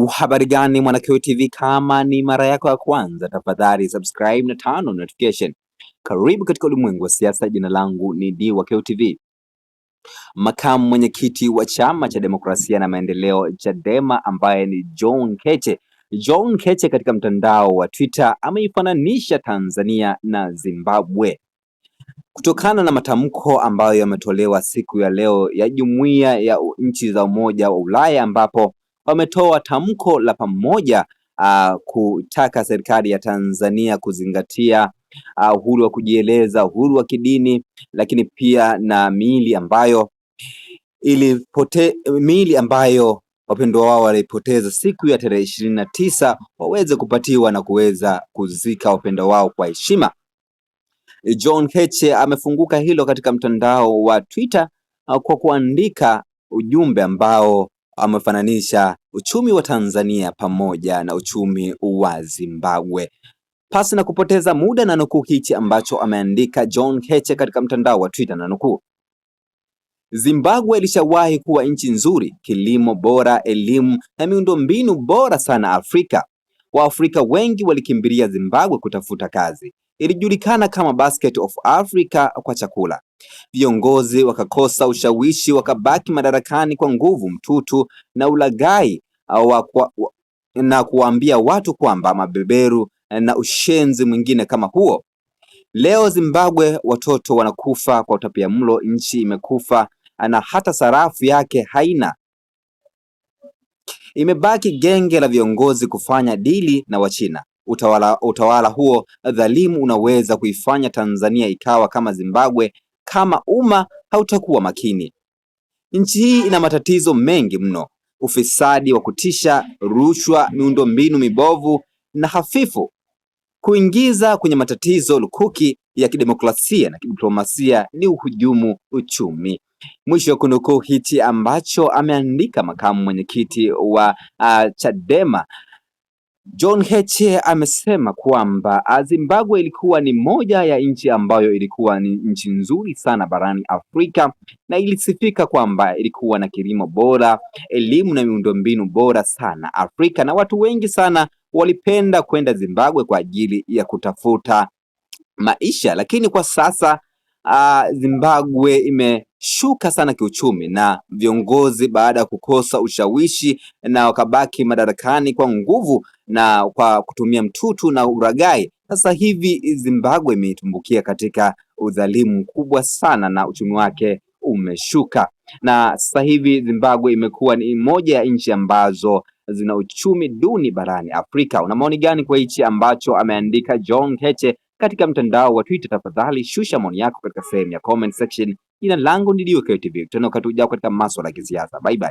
Habari gani Mwanakeo TV, kama ni mara yako ya kwanza tafadhali subscribe na turn on notification. Karibu katika ulimwengu wa siasa. Jina langu ni Dwakeo TV. Makamu mwenyekiti wa chama cha demokrasia na maendeleo Chadema ambaye ni John Heche katika mtandao wa Twitter ameifananisha Tanzania na Zimbabwe kutokana na matamko ambayo yametolewa siku ya leo ya Jumuiya ya Nchi za Umoja wa Ulaya, ambapo wametoa tamko la pamoja kutaka serikali ya Tanzania kuzingatia uhuru wa kujieleza, uhuru wa kidini, lakini pia na miili ambayo wapendwa wao walipoteza siku ya tarehe 29 waweze kupatiwa na kuweza kuzika wapendwa wao kwa heshima. John Heche amefunguka hilo katika mtandao wa Twitter kwa kuandika ujumbe ambao amefananisha uchumi wa Tanzania pamoja na uchumi wa Zimbabwe. Pasi na kupoteza muda, na nukuu hichi ambacho ameandika John Heche katika mtandao wa Twitter, na nukuu: Zimbabwe ilishawahi kuwa nchi nzuri, kilimo bora, elimu na miundombinu bora sana Afrika. Waafrika wengi walikimbilia Zimbabwe kutafuta kazi. Ilijulikana kama Basket of Africa kwa chakula. Viongozi wakakosa ushawishi, wakabaki madarakani kwa nguvu mtutu na ulaghai na kuambia watu kwamba mabeberu na ushenzi mwingine kama huo. Leo Zimbabwe watoto wanakufa kwa utapiamlo, nchi imekufa na hata sarafu yake haina. Imebaki genge la viongozi kufanya dili na Wachina. Utawala huo dhalimu unaweza kuifanya Tanzania ikawa kama Zimbabwe kama umma hautakuwa makini. Nchi hii ina matatizo mengi mno: ufisadi wa kutisha, rushwa, miundombinu mibovu na hafifu. Kuingiza kwenye matatizo lukuki ya kidemokrasia na kidiplomasia ni uhujumu uchumi. Mwisho wa kunukuu hichi ambacho ameandika makamu mwenyekiti wa Chadema. John Heche amesema kwamba Zimbabwe ilikuwa ni moja ya nchi ambayo ilikuwa ni nchi nzuri sana barani Afrika, na ilisifika kwamba ilikuwa na kilimo bora, elimu na miundombinu bora sana Afrika, na watu wengi sana walipenda kwenda Zimbabwe kwa ajili ya kutafuta maisha. Lakini kwa sasa Zimbabwe imeshuka sana kiuchumi, na viongozi baada ya kukosa ushawishi na wakabaki madarakani kwa nguvu na kwa kutumia mtutu na uragai, sasa hivi Zimbabwe imetumbukia katika udhalimu mkubwa sana na uchumi wake umeshuka, na sasa hivi Zimbabwe imekuwa ni moja ya nchi ambazo zina uchumi duni barani Afrika. Una maoni gani kwa hichi ambacho ameandika John Heche katika mtandao wa Twitter? Tafadhali shusha maoni yako katika sehemu ya comment section. Jina langu ni Dwakeo TV. Tena wakati ujao katika masuala ya kisiasa. Bye bye.